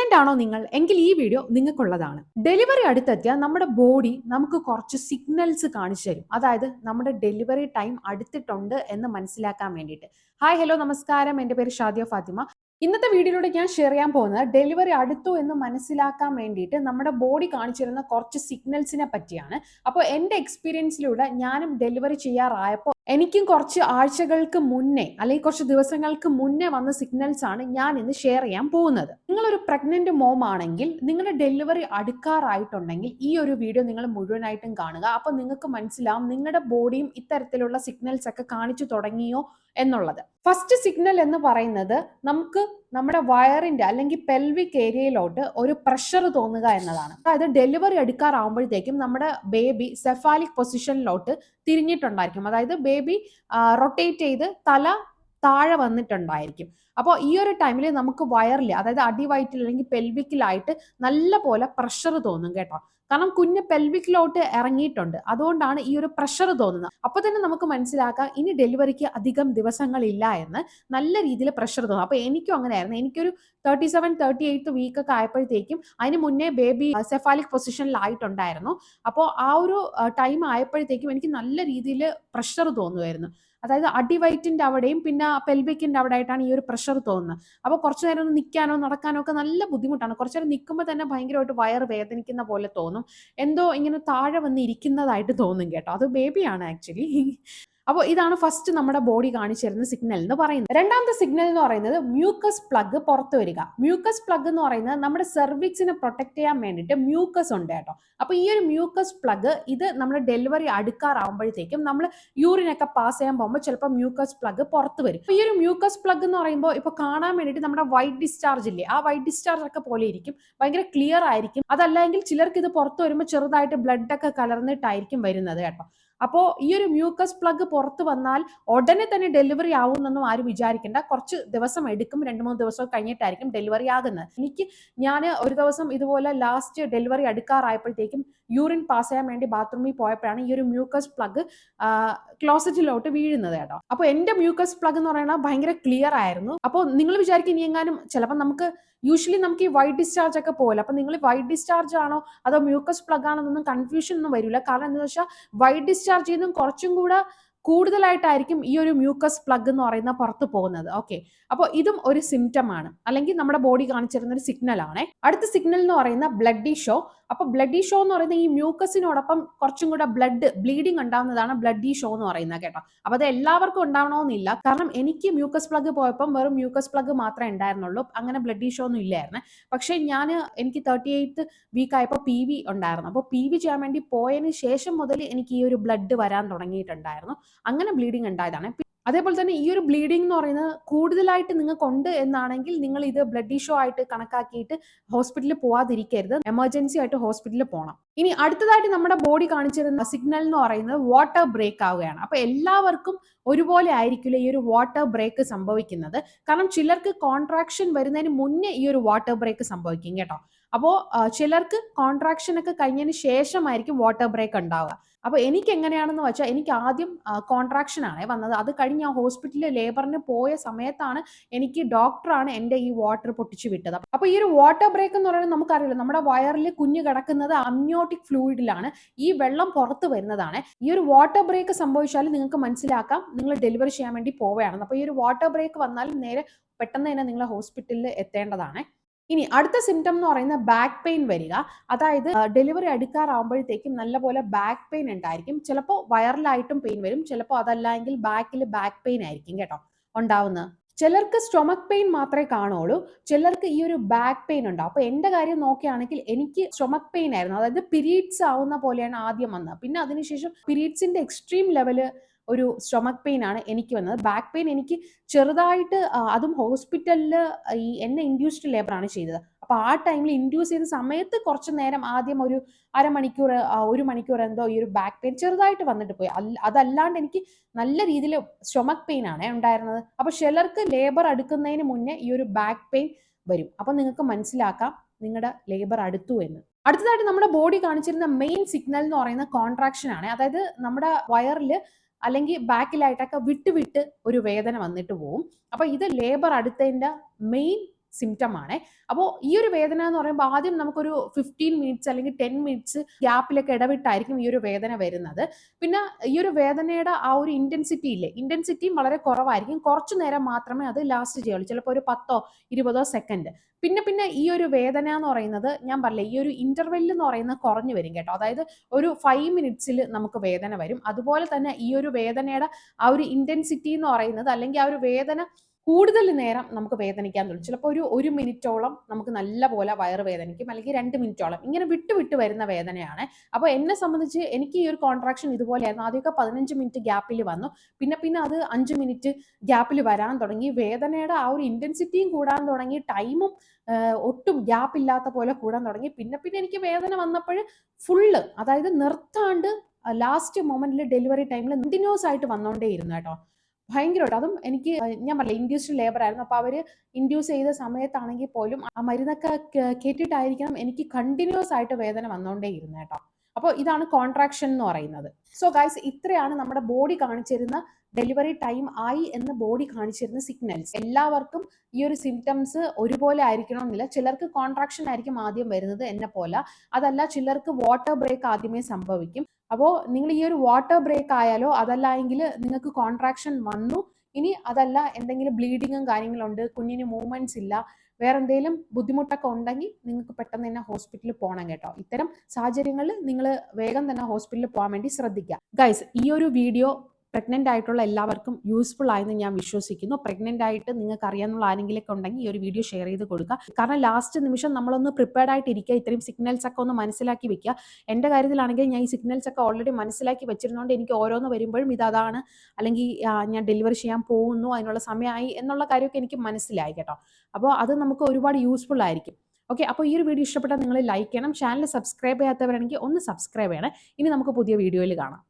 Pregnant ആണോ നിങ്ങൾ എങ്കിൽ ഈ വീഡിയോ നിങ്ങൾക്കുള്ളതാണ്. ഡെലിവറി അടുത്തെത്തിയാൽ നമ്മുടെ ബോഡി നമുക്ക് കുറച്ച് സിഗ്നൽസ് കാണിച്ചു തരും. അതായത് നമ്മുടെ ഡെലിവറി ടൈം അടുത്തിട്ടുണ്ട് എന്ന് മനസ്സിലാക്കാൻ വേണ്ടിയിട്ട്. ഹായ് ഹലോ നമസ്കാരം, എൻ്റെ പേര് ഷാദിയ ഫാത്തിമ. ഇന്നത്തെ വീഡിയോയിലൂടെ ഞാൻ ഷെയർ ചെയ്യാൻ പോകുന്നത് ഡെലിവറി അടുത്തു എന്ന് മനസ്സിലാക്കാൻ വേണ്ടിയിട്ട് നമ്മുടെ ബോഡി കാണിച്ചു തരുന്ന കുറച്ച് സിഗ്നൽസിനെ പറ്റിയാണ്. അപ്പോൾ എൻ്റെ എക്സ്പീരിയൻസിലൂടെ ഞാനും ഡെലിവറി ചെയ്യാറായപ്പോൾ എനിക്കും കുറച്ച് ആഴ്ചകൾക്ക് മുന്നേ അല്ലെങ്കിൽ കുറച്ച് ദിവസങ്ങൾക്ക് മുന്നേ വന്ന സിഗ്നൽസ് ആണ് ഞാൻ ഇന്ന് ഷെയർ ചെയ്യാൻ പോകുന്നത്. നിങ്ങളൊരു പ്രഗ്നന്റ് മോം ആണെങ്കിൽ നിങ്ങളുടെ ഡെലിവറി അടുക്കാറായിട്ടുണ്ടെങ്കിൽ ഈ ഒരു വീഡിയോ നിങ്ങൾ മുഴുവനായിട്ടും കാണുക. അപ്പോൾ നിങ്ങൾക്ക് മനസ്സിലാവും നിങ്ങളുടെ ബോഡിയും ഇത്തരത്തിലുള്ള സിഗ്നൽസ് ഒക്കെ കാണിച്ചു തുടങ്ങിയോ എന്നുള്ളത്. ഫസ്റ്റ് സിഗ്നൽ എന്ന് പറയുന്നത് നമുക്ക് നമ്മുടെ വയറിന്റെ അല്ലെങ്കിൽ പെൽവിക് ഏരിയയിലോട്ട് ഒരു പ്രഷർ തോന്നുക എന്നതാണ്. അതായത് ഡെലിവറി എടുക്കാറാവുമ്പോഴത്തേക്കും നമ്മുടെ ബേബി സെഫാലിക് പൊസിഷനിലോട്ട് തിരിഞ്ഞിട്ടുണ്ടായിരിക്കും. അതായത് ബേബി റൊട്ടേറ്റ് ചെയ്ത് തല താഴെ വന്നിട്ടുണ്ടായിരിക്കും. അപ്പോൾ ഈ ഒരു ടൈമിൽ നമുക്ക് വയറിൽ, അതായത് അടിവയറ്റിൽ അല്ലെങ്കിൽ പെൽവിക്കിലായിട്ട് നല്ല പോലെ പ്രഷർ തോന്നും കേട്ടോ. കാരണം കുഞ്ഞ് പെൽവിക്കിലോട്ട് ഇറങ്ങിയിട്ടുണ്ട്, അതുകൊണ്ടാണ് ഈ ഒരു പ്രഷർ തോന്നുന്നത്. അപ്പൊ തന്നെ നമുക്ക് മനസ്സിലാക്കാം ഇനി ഡെലിവറിക്ക് അധികം ദിവസങ്ങളില്ല എന്ന്. നല്ല രീതിയിൽ പ്രഷർ തോന്നും. അപ്പൊ എനിക്കും അങ്ങനെയായിരുന്നു. എനിക്കൊരു 37-38 വീക്കൊക്കെ ആയപ്പോഴത്തേക്കും, അതിന് മുന്നേ ബേബി സെഫാലിക് പൊസിഷനിലായിട്ടുണ്ടായിരുന്നു. അപ്പോൾ ആ ഒരു ടൈം ആയപ്പോഴത്തേക്കും എനിക്ക് നല്ല രീതിയിൽ പ്രഷർ തോന്നുമായിരുന്നു. അതായത് അടിവയറ്റിന്റെ അവിടെയും പിന്നെ പെൽവിക്കിന്റെ അവിടെ ആയിട്ടാണ് ഈ ഒരു പ്രഷർ തോന്നുന്നത്. അപ്പോൾ കുറച്ചു നേരം ഒന്ന് നിൽക്കാനോ നടക്കാനോ ഒക്കെ നല്ല ബുദ്ധിമുട്ടാണ്. കുറച്ചു നേരം നിൽക്കുമ്പോൾ തന്നെ ഭയങ്കരമായിട്ട് വയറ് വേദനിക്കുന്ന പോലെ തോന്നും. എന്തോ ഇങ്ങനെ താഴെ വന്ന് ഇരിക്കുന്നതായിട്ട് തോന്നും കേട്ടോ. അത് ബേബിയാണ് ആക്ച്വലി. അപ്പോൾ ഇതാണ് ഫസ്റ്റ് നമ്മുടെ ബോഡി കാണിച്ചു തരുന്ന സിഗ്നൽ എന്ന് പറയുന്നത്. രണ്ടാമത്തെ സിഗ്നൽ എന്ന് പറയുന്നത് മ്യൂക്കസ് പ്ലഗ് പുറത്തു വരിക. മ്യൂക്കസ് പ്ലഗ് എന്ന് പറയുന്നത് നമ്മുടെ സെർവിക്സിനെ പ്രൊട്ടക്ട് ചെയ്യാൻ വേണ്ടിയിട്ട് മ്യൂക്കസ് ഉണ്ട് കേട്ടോ. അപ്പോൾ ഈ ഒരു മ്യൂക്കസ് പ്ലഗ് ഇത് നമ്മുടെ ഡെലിവറി അടുക്കാറാവുമ്പോഴത്തേക്കും നമ്മൾ യൂറിനൊക്കെ പാസ് ചെയ്യാൻ പോകുമ്പോൾ ചിലപ്പോൾ മ്യൂക്കസ് പ്ലഗ് പുറത്ത് വരും. ഈ ഒരു മ്യൂക്കസ് പ്ലഗ് എന്ന് പറയുമ്പോൾ ഇപ്പോൾ കാണാൻ വേണ്ടിയിട്ട് നമ്മുടെ വൈറ്റ് ഡിസ്ചാർജ് ഇല്ലേ, ആ വൈറ്റ് ഡിസ്ചാർജ് ഒക്കെ പോലെ ഇരിക്കും, ഭയങ്കര ക്ലിയർ ആയിരിക്കും. അതല്ലെങ്കിൽ ചിലർക്ക് ഇത് പുറത്ത് വരുമ്പോൾ ചെറുതായിട്ട് ബ്ലഡ് ഒക്കെ കലർന്നിട്ടായിരിക്കും വരുന്നത് കേട്ടോ. അപ്പോൾ ഈ ഒരു മ്യൂക്കസ് പ്ലഗ് പുറത്ത് വന്നാൽ ഉടനെ തന്നെ ഡെലിവറി ആവുമെന്നൊന്നും ആരും വിചാരിക്കേണ്ട. കുറച്ച് ദിവസം എടുക്കും, 2-3 ദിവസം കഴിഞ്ഞിട്ടായിരിക്കും ഡെലിവറി ആകുന്നത്. ഞാൻ ഒരു ദിവസം ഇതുപോലെ ലാസ്റ്റ് ഡെലിവറി അടുക്കാറായപ്പോഴത്തേക്കും യൂറിൻ പാസ് ചെയ്യാൻ വേണ്ടി ബാത്റൂമിൽ പോയപ്പോഴാണ് ഈ ഒരു മ്യൂക്കസ് പ്ലഗ് ക്ലോസറ്റിലോട്ട് വീഴുന്നത് കേട്ടോ. അപ്പോൾ എൻ്റെ മ്യൂക്കസ് പ്ലഗ് എന്ന് പറയുന്നത് ഭയങ്കര ക്ലിയർ ആയിരുന്നു. അപ്പോൾ നിങ്ങൾ വിചാരിക്കും ഇനി എങ്ങാനും ചിലപ്പോൾ യൂഷ്വലി നമുക്ക് ഈ വൈറ്റ് ഡിസ്ചാർജ് ഒക്കെ പോലെ, അപ്പോൾ നിങ്ങൾ വൈറ്റ് ഡിസ്ചാർജ് ആണോ അതോ മ്യൂക്കസ് പ്ലഗ് ആണോ എന്നൊന്നും കൺഫ്യൂഷൻ ഒന്നും വരില്ല. കാരണം എന്താണെന്ന് വെച്ചാൽ വൈറ്റ് ഡിസ്ചാർജ് ചെയ്യുന്നതും കുറച്ചും കൂടെ കൂടുതലായിട്ടായിരിക്കും ഈ ഒരു മ്യൂക്കസ് പ്ലഗ് എന്ന് പറയുന്ന പുറത്ത് പോകുന്നത്. ഓക്കെ, അപ്പോൾ ഇതും ഒരു സിംറ്റം ആണ്, അല്ലെങ്കിൽ നമ്മുടെ ബോഡി കാണിച്ചിരുന്ന ഒരു സിഗ്നൽ ആണ്. അടുത്ത സിഗ്നൽ എന്ന് പറയുന്ന ബ്ലഡി ഷോ. അപ്പോൾ ബ്ലഡി ഷോ എന്ന് പറയുന്നത് ഈ മ്യൂക്കസിനോടൊപ്പം കുറച്ചും കൂടെ ബ്ലീഡിങ് ഉണ്ടാവുന്നതാണ് ബ്ലഡി ഷോ എന്ന് പറയുന്നത് കേട്ടോ. അപ്പോൾ അത് എല്ലാവർക്കും ഉണ്ടാവണമെന്നില്ല. കാരണം എനിക്ക് മ്യൂക്കസ് പ്ലഗ് പോയപ്പം വെറും മ്യൂക്കസ് പ്ലഗ് മാത്രമേ ഉണ്ടായിരുന്നുള്ളൂ, അങ്ങനെ ബ്ലഡി ഷോ ഒന്നും ഇല്ലായിരുന്നു. പക്ഷേ എനിക്ക് 38 വീക്ക് ആയപ്പോൾ PV ഉണ്ടായിരുന്നു. അപ്പോൾ PV ചെയ്യാൻ വേണ്ടി പോയതിന് ശേഷം മുതൽ എനിക്ക് ഈ ഒരു ബ്ലഡ് വരാൻ തുടങ്ങിയിട്ടുണ്ടായിരുന്നു. അങ്ങനെ ബ്ലീഡിങ് ഉണ്ടായതാണ്. അതേപോലെ തന്നെ ഈ ഒരു ബ്ലീഡിംഗ് എന്ന് പറയുന്നത് കൂടുതലായിട്ട് നിങ്ങൾക്ക് ഉണ്ട് എന്നാണെങ്കിൽ നിങ്ങൾ ഇത് ബ്ലഡി ഷോ ആയിട്ട് കണക്കാക്കിയിട്ട് ഹോസ്പിറ്റലിൽ പോവാതിരിക്കരുത്, എമർജൻസി ആയിട്ട് ഹോസ്പിറ്റലിൽ പോകണം. ഇനി അടുത്തതായിട്ട് നമ്മുടെ ബോഡി കാണിച്ചിരുന്ന സിഗ്നൽ എന്ന് പറയുന്നത് വാട്ടർ ബ്രേക്ക് ആവുകയാണ്. അപ്പൊ എല്ലാവർക്കും ഒരുപോലെ ആയിരിക്കില്ല ഈ ഒരു വാട്ടർ ബ്രേക്ക് സംഭവിക്കുന്നത്. കാരണം ചിലർക്ക് കോൺട്രാക്ഷൻ വരുന്നതിന് മുന്നേ ഈ ഒരു വാട്ടർ ബ്രേക്ക് സംഭവിക്കും കേട്ടോ. അപ്പോൾ ചിലർക്ക് കോൺട്രാക്ഷൻ ഒക്കെ കഴിഞ്ഞതിന് ശേഷമായിരിക്കും വാട്ടർ ബ്രേക്ക് ഉണ്ടാവുക. അപ്പോൾ എനിക്ക് എങ്ങനെയാണെന്ന് വെച്ചാൽ എനിക്ക് ആദ്യം കോൺട്രാക്ഷൻ ആണ് വന്നത്. അത് കഴിഞ്ഞ് ഞാൻ ഹോസ്പിറ്റലിൽ ലേബറിന് പോയ സമയത്താണ് എനിക്ക് ഡോക്ടറാണ് എൻ്റെ ഈ വാട്ടർ പൊട്ടിച്ചു വിട്ടത്. അപ്പോൾ ഈ ഒരു വാട്ടർ ബ്രേക്ക് എന്ന് പറയുന്നത് നമുക്കറിയില്ല, നമ്മുടെ വയറിൽ കുഞ്ഞ് കിടക്കുന്നത് അമ്നിയോട്ടിക് ഫ്ലൂയിഡിലാണ്, ഈ വെള്ളം പുറത്ത് വരുന്നതാണ്. ഈ ഒരു വാട്ടർ ബ്രേക്ക് സംഭവിച്ചാൽ നിങ്ങൾക്ക് മനസ്സിലാക്കാം നിങ്ങൾ ഡെലിവറി ചെയ്യാൻ വേണ്ടി പോവുകയാണെന്ന്. അപ്പോൾ ഈ ഒരു വാട്ടർ ബ്രേക്ക് വന്നാൽ നേരെ പെട്ടെന്ന് തന്നെ നിങ്ങൾ ഹോസ്പിറ്റലിൽ എത്തേണ്ടതാണ്. ഇനി അടുത്ത സിംറ്റം എന്ന് പറയുന്നത് ബാക്ക് പെയിൻ വരിക. അതായത് ഡെലിവറി അടുക്കാറാവുമ്പോഴത്തേക്കും നല്ലപോലെ ബാക്ക് പെയിൻ ഉണ്ടായിരിക്കും. ചിലപ്പോൾ വയറിലായിട്ടും പെയിൻ വരും, ചിലപ്പോൾ അതല്ലെങ്കിൽ ബാക്കിൽ ബാക്ക് പെയിൻ ആയിരിക്കും കേട്ടോ ഉണ്ടാവുന്നത്. ചിലർക്ക് സ്റ്റൊമക് പെയിൻ മാത്രമേ കാണുള്ളൂ, ചിലർക്ക് ഈ ഒരു ബാക്ക് പെയിൻ ഉണ്ടാവും. അപ്പോൾ എൻ്റെ കാര്യം നോക്കുകയാണെങ്കിൽ എനിക്ക് സ്റ്റൊമക് പെയിൻ ആയിരുന്നു. അതായത് പീരീഡ്സ് ആവുന്ന പോലെയാണ് ആദ്യം വന്നത്. പിന്നെ അതിനുശേഷം പീരീഡ്സിന്റെ എക്സ്ട്രീം ലെവല് ഒരു സ്റ്റൊമക് പെയിൻ ആണ് എനിക്ക് വന്നത്. ബാക്ക് പെയിൻ എനിക്ക് ചെറുതായിട്ട്, അതും ഹോസ്പിറ്റലിൽ എന്നെ ഇൻഡ്യൂസ്ഡ് ലേബറാണ് ചെയ്തത്. അപ്പോൾ ആ ടൈമിൽ ഇൻഡ്യൂസ് ചെയ്ത സമയത്ത് കുറച്ച് നേരം ആദ്യം ഒരു അരമണിക്കൂർ 1 മണിക്കൂർ എന്തോ ഈ ഒരു ബാക്ക് പെയിൻ ചെറുതായിട്ട് വന്നിട്ട് പോയി. അതല്ലാണ്ട് എനിക്ക് നല്ല രീതിയിൽ സ്റ്റൊമക് പെയിൻ ആണ് ഉണ്ടായിരുന്നത്. അപ്പോൾ ചിലർക്ക് ലേബർ അടുക്കുന്നതിന് മുന്നേ ഈ ഒരു ബാക്ക് പെയിൻ വരും. അപ്പോൾ നിങ്ങൾക്ക് മനസ്സിലാക്കാം നിങ്ങളുടെ ലേബർ അടുത്തു എന്ന്. അടുത്തതായിട്ട് നമ്മുടെ ബോഡി കാണിച്ചിരുന്ന മെയിൻ സിഗ്നൽ എന്ന് പറയുന്ന കോൺട്രാക്ഷൻ ആണ്. അതായത് നമ്മുടെ വയറിൽ അല്ലെങ്കിൽ ബാക്കിലായിട്ടൊക്കെ വിട്ട് ഒരു വേദന വന്നിട്ട് പോകും. അപ്പൊ ഇത് ലേബർ അടുത്തതിന്റെ മെയിൻ സിംറ്റം ആണ്. അപ്പോൾ ഈ ഒരു വേദന എന്ന് പറയുമ്പോൾ ആദ്യം നമുക്കൊരു 15 മിനിറ്റ്സ് അല്ലെങ്കിൽ 10 മിനിറ്റ്സ് ഗ്യാപ്പിലൊക്കെ ഇടവിട്ടായിരിക്കും ഈ ഒരു വേദന വരുന്നത്. പിന്നെ ഈ ഒരു വേദനയുടെ ആ ഒരു ഇന്റൻസിറ്റിയും വളരെ കുറവായിരിക്കും. കുറച്ചു നേരം മാത്രമേ അത് ലാസ്റ്റ് ചെയ്യുള്ളൂ, ചിലപ്പോൾ ഒരു 10-20 സെക്കൻഡ്. പിന്നെ ഈ ഒരു വേദന എന്ന് പറയുന്നത് ഞാൻ പറഞ്ഞില്ലേ, ഈ ഒരു ഇന്റർവെൽ എന്ന് പറയുന്നത് കുറഞ്ഞു വരും കേട്ടോ. അതായത് ഒരു 5 മിനിറ്റ്സിൽ നമുക്ക് വേദന വരും. അതുപോലെ തന്നെ ഈ ഒരു വേദനയുടെ ആ ഒരു ഇന്റൻസിറ്റി എന്ന് പറയുന്നത്, അല്ലെങ്കിൽ ആ ഒരു വേദന കൂടുതൽ നേരം നമുക്ക് വേദനിക്കാൻ തുടങ്ങും. ചിലപ്പോൾ ഒരു മിനിറ്റോളം നമുക്ക് നല്ല പോലെ വയറ് വേദനിക്കും, അല്ലെങ്കിൽ 2 മിനിറ്റോളം ഇങ്ങനെ വിട്ട് വരുന്ന വേദനയാണ്. അപ്പോൾ എന്നെ സംബന്ധിച്ച് എനിക്ക് ഈ ഒരു കോൺട്രാക്ഷൻ ഇതുപോലെയായിരുന്നു. ആദ്യമൊക്കെ 15 മിനിറ്റ് ഗ്യാപ്പിൽ വന്നു, പിന്നെ അത് 5 മിനിറ്റ് ഗ്യാപ്പിൽ വരാൻ തുടങ്ങി. വേദനയുടെ ആ ഒരു ഇന്റൻസിറ്റിയും കൂടാൻ തുടങ്ങി, ടൈമും ഒട്ടും ഗ്യാപ്പ് ഇല്ലാത്ത പോലെ കൂടാൻ തുടങ്ങി. പിന്നെ എനിക്ക് വേദന വന്നപ്പോൾ ഫുള്ള്, അതായത് നിർത്താണ്ട് ലാസ്റ്റ് മൊമെന്റിൽ ഡെലിവറി ടൈമിൽ കണ്ടിന്യൂസ് ആയിട്ട് വന്നോണ്ടേ ഇരുന്നു കേട്ടോ. ഭയങ്കരമായിട്ട്. അതും എനിക്ക് ഞാൻ പറഞ്ഞില്ലേ, ഇൻഡ്യൂസ്ഡ് ലേബർ ആയിരുന്നു. അപ്പോൾ അവർ ഇൻഡ്യൂസ് ചെയ്ത സമയത്താണെങ്കിൽ പോലും ആ മരുന്നൊക്കെ കേട്ടിട്ടായിരിക്കണം എനിക്ക് കണ്ടിന്യൂസ് ആയിട്ട് വേദന വന്നുകൊണ്ടേ ഇരുന്നു കേട്ടോ. അപ്പോൾ ഇതാണ് കോൺട്രാക്ഷൻ എന്ന് പറയുന്നത്. സോ ഗൈസ്, ഇത്രയാണ് നമ്മുടെ ബോഡി കാണിച്ചിരുന്ന ഡെലിവറി ടൈം ആയി എന്ന് ബോഡി കാണിച്ചിരുന്ന സിഗ്നൽസ്. എല്ലാവർക്കും ഈ ഒരു സിംറ്റംസ് ഒരുപോലെ ആയിരിക്കണം എന്നില്ല. ചിലർക്ക് കോൺട്രാക്ഷൻ ആയിരിക്കും ആദ്യം വരുന്നത്, എന്നെ പോലെ. അതല്ല, ചിലർക്ക് വാട്ടർ ബ്രേക്ക് ആദ്യമേ സംഭവിക്കും. അപ്പോൾ നിങ്ങൾ ഈ ഒരു വാട്ടർ ബ്രേക്ക് ആയാലോ, അതല്ല എങ്കിൽ നിങ്ങൾക്ക് കോൺട്രാക്ഷൻ വന്നു, ഇനി അതല്ല എന്തെങ്കിലും ബ്ലീഡിങ്ങും കാര്യങ്ങളുണ്ട്, കുഞ്ഞിന് മൂവ്മെന്റ്സ് ഇല്ല, വേറെ എന്തെങ്കിലും ബുദ്ധിമുട്ടൊക്കെ ഉണ്ടെങ്കിൽ നിങ്ങൾക്ക് പെട്ടെന്ന് തന്നെ ഹോസ്പിറ്റലിൽ പോകണം കേട്ടോ. ഇത്തരം സാഹചര്യങ്ങളിൽ നിങ്ങൾ വേഗം തന്നെ ഹോസ്പിറ്റലിൽ പോകാൻ വേണ്ടി ശ്രദ്ധിക്കുക. ഗൈസ്, ഈ ഒരു വീഡിയോ പ്രഗ്നന്റ് ആയിട്ടുള്ള എല്ലാവർക്കും യൂസ്ഫുൾ ആയെന്ന് ഞാൻ വിശ്വസിക്കുന്നു. പ്രഗ്നന്റ് ആയിട്ട് നിങ്ങൾക്ക് അറിയാനുള്ള ആരെങ്കിലൊക്കെ ഉണ്ടെങ്കിൽ ഈ ഒരു വീഡിയോ ഷെയർ ചെയ്ത് കൊടുക്കുക. കാരണം ലാസ്റ്റ് നിമിഷം നമ്മളൊന്ന് പ്രിപ്പയർഡ് ആയിട്ട് ഇരിക്കുക, ഇത്രയും സിഗ്നൽസ് ഒക്കെ ഒന്ന് മനസ്സിലാക്കി വെക്കുക. എൻ്റെ കാര്യത്തിലാണെങ്കിൽ ഞാൻ ഈ സിഗ്നൽസ് ഒക്കെ ഓൾറെഡി മനസ്സിലാക്കി വെച്ചിരുന്നതുകൊണ്ട് എനിക്ക് ഓരോന്ന് വരുമ്പോഴും ഇതാണ്, അല്ലെങ്കിൽ ഞാൻ ഡെലിവറി ചെയ്യാൻ പോകുന്നു, അതിനുള്ള സമയമായി എന്നുള്ള കാര്യമൊക്കെ എനിക്ക് മനസ്സിലായി കേട്ടോ. അപ്പോൾ അത് നമുക്ക് ഒരുപാട് യൂസ്ഫുൾ ആയിരിക്കും. ഓക്കെ, അപ്പോൾ ഈ ഒരു വീഡിയോ ഇഷ്ടപ്പെട്ടാൽ നിങ്ങൾ ലൈക്ക് ചെയ്യണം. ചാനൽ സബ്സ്ക്രൈബ് ചെയ്യാത്തവരാണെങ്കിൽ ഒന്ന് സബ്സ്ക്രൈബ് ചെയ്യണം. ഇനി നമുക്ക് പുതിയ വീഡിയോയിൽ കാണാം.